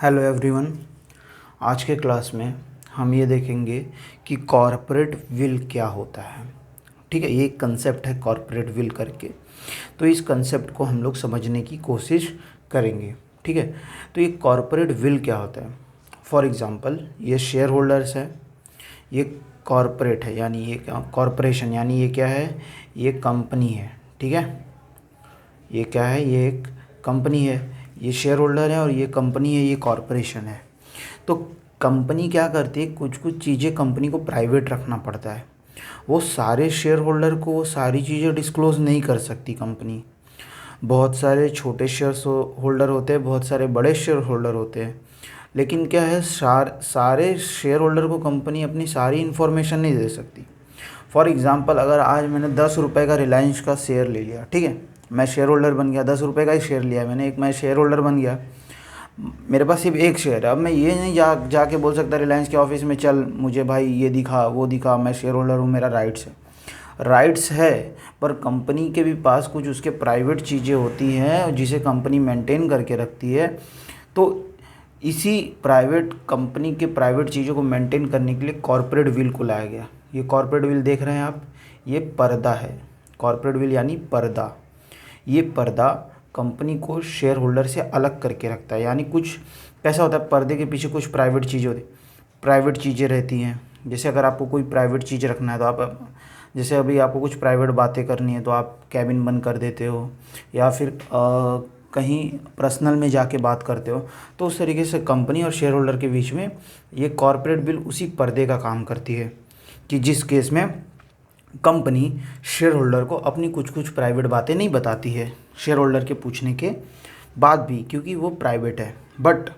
Hello everyone. आज के class में हम ये देखेंगे कि कॉरपोरेट विल क्या होता है। ठीक है, ये एक कंसेप्ट है कॉरपोरेट विल करके। तो इस कंसेप्ट को हम लोग समझने की कोशिश करेंगे। ठीक है, तो ये कॉरपोरेट विल क्या होता है। फॉर एग्ज़ाम्पल, ये शेयर होल्डर्स है, ये कॉरपोरेट है यानी ये कॉरपोरेशन यानी ये क्या है, ये कंपनी है। ठीक है, ये क्या है, ये एक कंपनी है, ये शेयर होल्डर है और ये कंपनी है, ये कॉरपोरेशन है। तो कंपनी क्या करती है, कुछ कुछ चीज़ें कंपनी को प्राइवेट रखना पड़ता है। वो सारे शेयर होल्डर को वो सारी चीज़ें डिस्क्लोज़ नहीं कर सकती कंपनी। बहुत सारे छोटे शेयर होल्डर होते हैं, बहुत सारे बड़े शेयर होल्डर होते हैं। लेकिन क्या है, सारे शेयर होल्डर को कंपनी अपनी सारी इन्फॉर्मेशन नहीं दे सकती। फॉर एग्ज़ाम्पल, अगर आज मैंने 10 रुपये का रिलायंस का शेयर ले लिया, ठीक है, मैं शेयर होल्डर बन गया, 10 रुपये का ही शेयर लिया मैंने, मैं शेयर होल्डर बन गया, मेरे पास सिर्फ एक शेयर है। अब मैं ये नहीं जाके बोल सकता रिलायंस के ऑफिस में, चल मुझे भाई ये दिखा वो दिखा, मैं शेयर होल्डर हूँ, मेरा राइट्स है। पर कंपनी के भी पास कुछ उसके प्राइवेट चीज़ें होती हैं जिसे कंपनी मेंटेन करके रखती है। तो इसी प्राइवेट कंपनी के प्राइवेट चीज़ों को मेंटेन करने के लिए कॉर्पोरेट विल को लाया गया। ये कॉर्पोरेट विल देख रहे हैं आप, ये पर्दा है। कॉर्पोरेट विल यानी पर्दा। ये पर्दा कंपनी को शेयर होल्डर से अलग करके रखता है। यानी कुछ कैसा होता है, पर्दे के पीछे कुछ प्राइवेट चीज़ें होती, प्राइवेट चीज़ें रहती हैं। जैसे अगर आपको कोई प्राइवेट चीज़ रखना है तो आप, जैसे अभी आपको कुछ प्राइवेट बातें करनी है तो आप कैबिन बंद कर देते हो, या फिर कहीं पर्सनल में जाके बात करते हो। तो उस तरीके से कंपनी और शेयर होल्डर के बीच में ये कॉर्पोरेट बिल उसी पर्दे का काम करती है कि जिस केस में कंपनी शेयर होल्डर को अपनी कुछ कुछ प्राइवेट बातें नहीं बताती है शेयर होल्डर के पूछने के बाद भी, क्योंकि वो प्राइवेट है। बट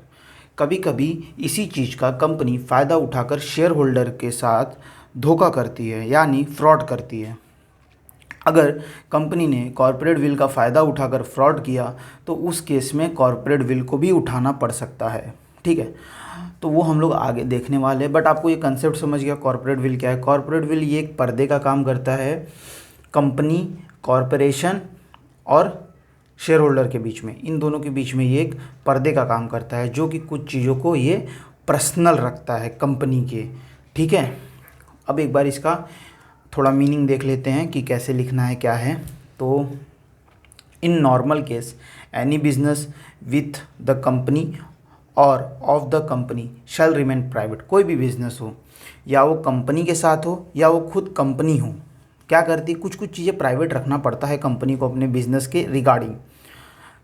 कभी कभी इसी चीज़ का कंपनी फ़ायदा उठाकर शेयर होल्डर के साथ धोखा करती है, यानी फ्रॉड करती है। अगर कंपनी ने कॉर्पोरेट विल का फ़ायदा उठाकर फ्रॉड किया तो उस केस में कॉर्पोरेट विल को भी उठाना पड़ सकता है। ठीक है, तो वो हम लोग आगे देखने वाले हैं। बट आपको ये कंसेप्ट समझ गया कॉर्पोरेट विल क्या है। कॉर्पोरेट विल ये एक पर्दे का काम करता है कंपनी, कॉरपोरेशन और शेयर होल्डर के बीच में। इन दोनों के बीच में ये एक पर्दे का काम करता है जो कि कुछ चीज़ों को ये पर्सनल रखता है कंपनी के। ठीक है, अब एक बार इसका थोड़ा मीनिंग देख लेते हैं कि कैसे लिखना है, क्या है। तो in normal case any business with the company or of the company shall remain private. कोई भी बिजनेस हो, या वो कंपनी के साथ हो या वो खुद कंपनी हो, क्या करती, कुछ कुछ चीज़ें प्राइवेट रखना पड़ता है कंपनी को अपने बिजनेस के रिगार्डिंग,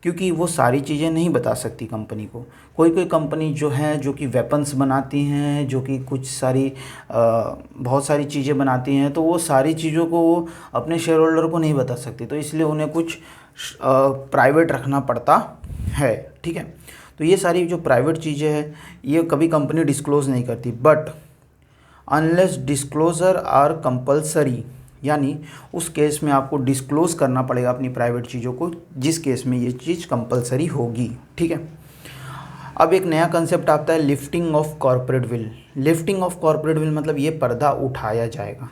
क्योंकि वो सारी चीज़ें नहीं बता सकती कंपनी को। कोई कोई कंपनी जो है जो कि वेपन्स बनाती हैं, जो कि कुछ सारी बहुत सारी चीज़ें बनाती हैं, तो वो सारी चीज़ों को वो अपने शेयर होल्डर को नहीं बता सकती, तो इसलिए उन्हें कुछ प्राइवेट रखना पड़ता है। ठीक है, तो ये सारी जो प्राइवेट चीज़ें हैं ये कभी कंपनी डिस्क्लोज़ नहीं करती। But unless disclosure are compulsory, यानी उस केस में आपको डिस्क्लोज़ करना पड़ेगा अपनी प्राइवेट चीज़ों को, जिस केस में ये चीज़ कंपलसरी होगी। ठीक है, अब एक नया कंसेप्ट आता है lifting of corporate will. Lifting of corporate will मतलब ये पर्दा उठाया जाएगा,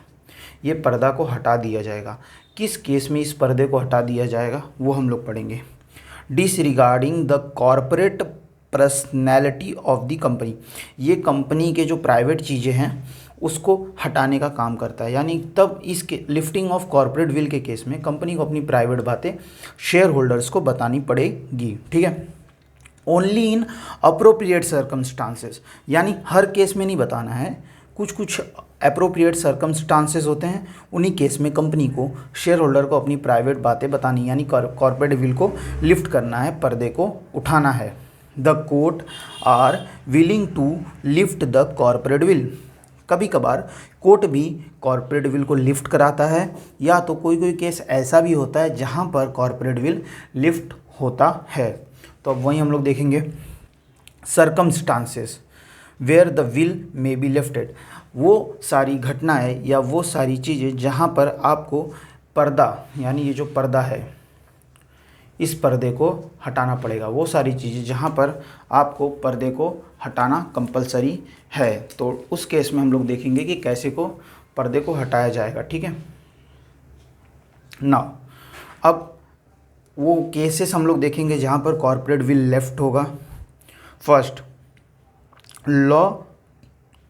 ये पर्दा को हटा दिया जाएगा। किस केस में इस पर्दे को हटा दिया जाएगा वो हम लोग पढ़ेंगे। Disregarding the corporate personality of the company, ये कंपनी के जो प्राइवेट चीज़ें हैं उसको हटाने का काम करता है। यानी तब इसके लिफ्टिंग ऑफ कॉर्पोरेट विल के केस में कंपनी को अपनी प्राइवेट बातें शेयर होल्डर्स को बतानी पड़ेगी। ठीक है, ओनली इन अप्रोप्रिएट सर्कमस्टांसेस, यानी हर केस में नहीं बताना है, कुछ कुछ अप्रोप्रिएट सर्कमस्टांसेस होते हैं, उन्हीं केस में कंपनी को शेयर होल्डर को अपनी प्राइवेट बातें बतानी, यानी कॉर्पोरेट विल को लिफ्ट करना है, पर्दे को उठाना है। The court are willing to lift the corporate veil. कभी कभार कोर्ट भी कॉर्पोरेट विल को लिफ्ट कराता है, या तो कोई कोई केस ऐसा भी होता है जहां पर कॉर्पोरेट विल लिफ्ट होता है। तो अब वहीं हम लोग देखेंगे circumstances where the veil may be lifted. वो सारी घटनाएं या वो सारी चीज़ें जहां पर आपको पर्दा, यानी ये जो पर्दा है इस पर्दे को हटाना पड़ेगा, वो सारी चीज़ें जहाँ पर आपको पर्दे को हटाना कंपलसरी है। तो उस केस में हम लोग देखेंगे कि कैसे को पर्दे को हटाया जाएगा। ठीक है ना, अब वो केसेस हम लोग देखेंगे जहाँ पर कॉर्पोरेट विल लेफ्ट होगा। First, law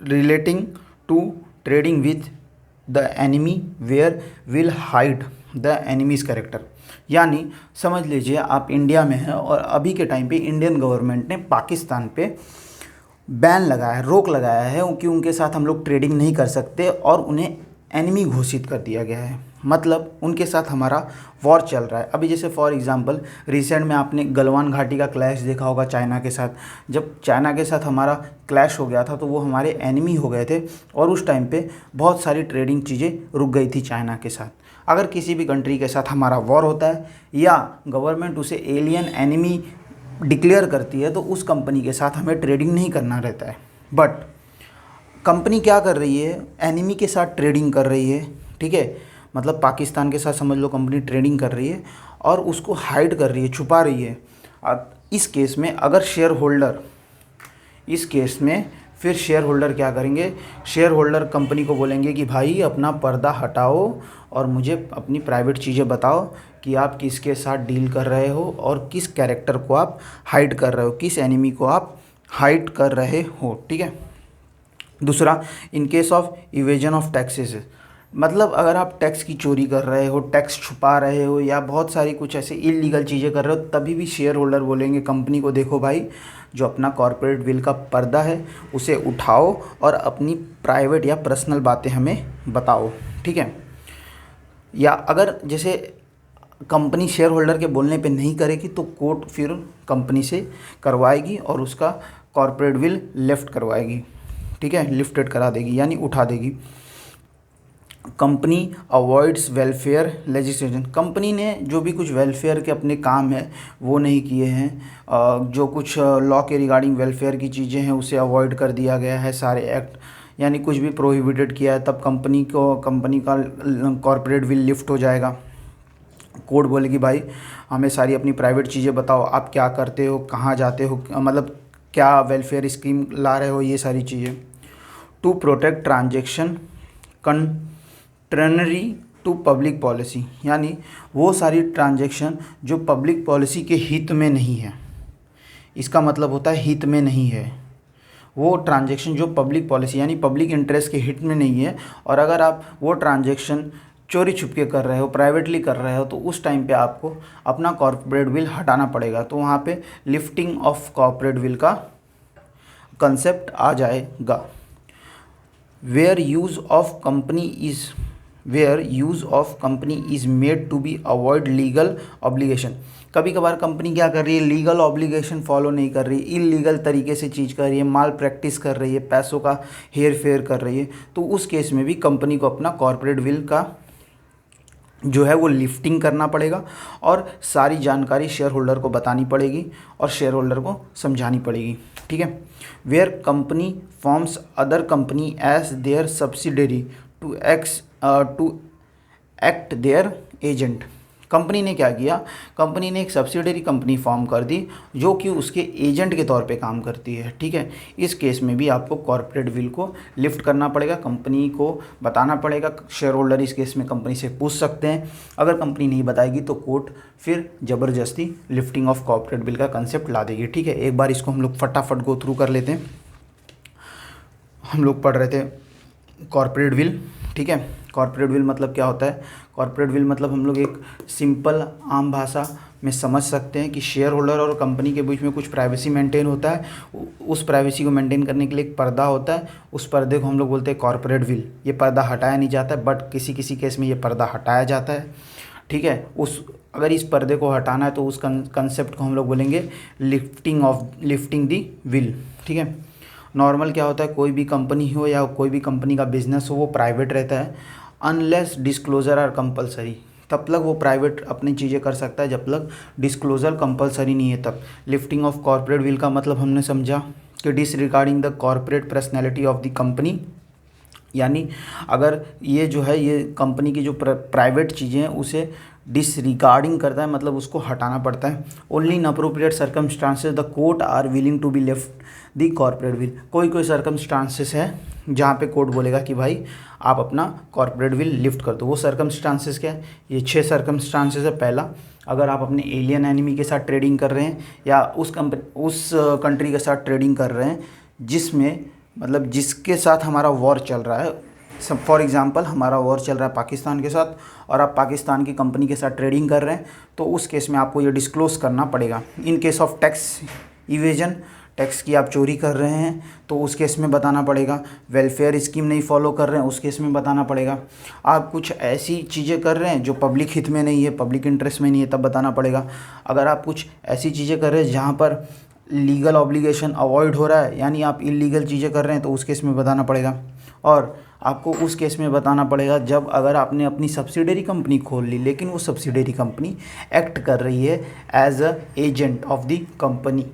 relating to trading with the enemy where veil hide the enemy's character. यानी समझ लीजिए आप इंडिया में हैं और अभी के टाइम पे इंडियन गवर्नमेंट ने पाकिस्तान पे बैन लगाया है, रोक लगाया है कि उनके साथ हम लोग ट्रेडिंग नहीं कर सकते और उन्हें एनिमी घोषित कर दिया गया है। मतलब उनके साथ हमारा वॉर चल रहा है। अभी जैसे फॉर एग्जांपल रिसेंट में आपने गलवान घाटी का क्लैश देखा होगा चाइना के साथ। जब चाइना के साथ हमारा क्लैश हो गया था तो वो हमारे एनिमी हो गए थे और उस टाइम पे बहुत सारी ट्रेडिंग चीज़ें रुक गई थी चाइना के साथ। अगर किसी भी कंट्री के साथ हमारा वॉर होता है या गवर्नमेंट उसे एलियन एनिमी डिक्लेयर करती है तो उस कंपनी के साथ हमें ट्रेडिंग नहीं करना रहता है। बट कंपनी क्या कर रही है, एनिमी के साथ ट्रेडिंग कर रही है, ठीक है। मतलब पाकिस्तान के साथ समझ लो कंपनी ट्रेडिंग कर रही है और उसको हाइड कर रही है, छुपा रही है। इस केस में अगर शेयर होल्डर, इस केस में फिर शेयर होल्डर क्या करेंगे, शेयर होल्डर कंपनी को बोलेंगे कि भाई अपना पर्दा हटाओ और मुझे अपनी प्राइवेट चीज़ें बताओ कि आप किसके साथ डील कर रहे हो और किस कैरेक्टर को आप हाइड कर रहे हो, किस एनिमी को आप हाइड कर रहे हो, ठीक है। दूसरा, in case of evasion of taxes, मतलब अगर आप टैक्स की चोरी कर रहे हो, टैक्स छुपा रहे हो या बहुत सारी कुछ ऐसे इलीगल चीज़ें कर रहे हो, तभी भी शेयर होल्डर बोलेंगे कंपनी को, देखो भाई जो अपना कॉर्पोरेट विल का पर्दा है उसे उठाओ और अपनी प्राइवेट या पर्सनल बातें हमें बताओ, ठीक है। या अगर जैसे कंपनी शेयर होल्डर के बोलने पे नहीं करेगी तो कोर्ट फिर कंपनी से करवाएगी और उसका कॉर्पोरेट विल लिफ्ट करवाएगी, ठीक है, लिफ्टेड करा देगी यानी उठा देगी। Company avoids welfare legislation, company ने जो भी कुछ वेलफेयर के अपने काम है वो नहीं किए हैं, जो कुछ लॉ के रिगार्डिंग वेलफेयर की चीज़ें हैं उसे अवॉइड कर दिया गया है सारे एक्ट, यानी कुछ भी प्रोहिबिटेड किया है, तब कंपनी का कॉर्पोरेट विल लिफ्ट हो जाएगा। कोर्ट बोलेगी भाई हमें सारी अपनी प्राइवेट चीज़ें बताओ, आप क्या करते हो, कहाँ जाते हो, मतलब क्या वेलफेयर स्कीम ला रहे हो, ये सारी चीज़ें। To protect transaction contrary to public policy, यानी वो सारी ट्रांजेक्शन जो पब्लिक पॉलिसी के हित में नहीं है, इसका मतलब होता है हित में नहीं है, वो ट्रांजेक्शन जो पब्लिक पॉलिसी यानी पब्लिक इंटरेस्ट के हित में नहीं है, और अगर आप वो ट्रांजेक्शन चोरी छुपके कर रहे हो, प्राइवेटली कर रहे हो, तो उस टाइम पे आपको अपना कॉर्पोरेट विल हटाना पड़ेगा। तो वहाँ पे लिफ्टिंग ऑफ कॉर्पोरेट विल का कंसेप्ट आ जाएगा। Where use of company is made to be avoid legal obligation, कभी कभार कंपनी क्या कर रही है, लीगल ऑब्लिगेशन फॉलो नहीं कर रही, इलीगल तरीके से चीज़ कर रही है, माल प्रैक्टिस कर रही है, पैसों का हेर फेर कर रही है, तो उस केस में भी कंपनी को अपना कॉर्पोरेट विल का जो है वो लिफ्टिंग करना पड़ेगा और सारी जानकारी शेयर होल्डर को बतानी पड़ेगी और शेयर होल्डर को समझानी पड़ेगी, ठीक है। Where company forms other company as their subsidiary to act their agent, company ने क्या किया, कंपनी ने एक सब्सिडरी कंपनी फॉर्म कर दी जो कि उसके एजेंट के तौर पे काम करती है, ठीक है। इस केस में भी आपको कॉर्पोरेट विल को लिफ्ट करना पड़ेगा, कंपनी को बताना पड़ेगा, शेयर होल्डर इस केस में कंपनी से पूछ सकते हैं, अगर कंपनी नहीं बताएगी तो कोर्ट फिर ज़बरदस्ती लिफ्टिंग ऑफ कॉर्पोरेट विल का कंसेप्ट ला देगी, ठीक है। एक बार इसको हम लोग फटाफट गो थ्रू कर लेते हैं। हम लोग पढ़ रहे थे कॉर्पोरेट विल, ठीक है। कॉर्पोरेट विल मतलब क्या होता है, कॉर्पोरेट विल मतलब हम लोग एक सिंपल आम भाषा में समझ सकते हैं कि शेयर होल्डर और कंपनी के बीच में कुछ प्राइवेसी मेंटेन होता है, उस प्राइवेसी को मेंटेन करने के लिए एक पर्दा होता है, उस पर्दे को हम लोग बोलते हैं कॉर्पोरेट विल। ये पर्दा हटाया नहीं जाता है बट किसी किसी केस में ये पर्दा हटाया जाता है, ठीक है। अगर इस पर्दे को हटाना है तो उस कंसेप्ट को हम लोग बोलेंगे लिफ्टिंग दी विल, ठीक है। नॉर्मल क्या होता है, कोई भी कंपनी हो या कोई भी कंपनी का बिजनेस हो वो प्राइवेट रहता है, अनलेस डिस्क्लोजर आर कंपलसरी, तब तक वो प्राइवेट अपनी चीज़ें कर सकता है जब तक डिस्क्लोजर कंपलसरी नहीं है तब। लिफ्टिंग ऑफ कॉर्पोरेट विल का मतलब हमने समझा कि disregarding the corporate personality of the company, यानी अगर ये जो है ये कंपनी की जो प्राइवेट चीज़ें हैं उसे डिसरिगार्डिंग करता है, मतलब उसको हटाना पड़ता है। Only in appropriate circumstances the court are willing to be lift the corporate veil, कोई सर्कमस्टांसेस है जहाँ पे कोर्ट बोलेगा कि भाई आप अपना कॉर्पोरेट विल लिफ्ट कर दो। वो सर्कमस्टांसेस क्या है, ये 6 सर्कमस्टांसेस है। पहला, अगर आप अपने एलियन एनिमी के साथ ट्रेडिंग कर रहे हैं या उस कंट्री के साथ ट्रेडिंग कर रहे हैं जिसमें मतलब जिसके साथ हमारा वॉर चल रहा है। सब फॉर एग्ज़ाम्पल हमारा वॉर चल रहा है पाकिस्तान के साथ और आप पाकिस्तान की कंपनी के साथ ट्रेडिंग कर रहे हैं, तो उस केस में आपको ये डिस्क्लोज़ करना पड़ेगा। In case of tax evasion, tax की आप चोरी कर रहे हैं तो उस केस में बताना पड़ेगा। वेलफेयर स्कीम नहीं फॉलो कर रहे हैं उस केस में बताना पड़ेगा। आप कुछ ऐसी चीज़ें कर रहे हैं जो पब्लिक हित में नहीं है, पब्लिक इंटरेस्ट में नहीं है, तब बताना पड़ेगा। अगर आप कुछ ऐसी चीज़ें कर रहे हैं जहाँ पर लीगल ऑब्लिगेशन अवॉइड हो रहा है, यानी आप इलीगल चीज़ें कर रहे हैं, तो उस केस में बताना पड़ेगा। और आपको उस केस में बताना पड़ेगा जब अगर आपने अपनी सब्सिडरी कंपनी खोल ली लेकिन वो सब्सिडरी कंपनी एक्ट कर रही है as a agent of the company.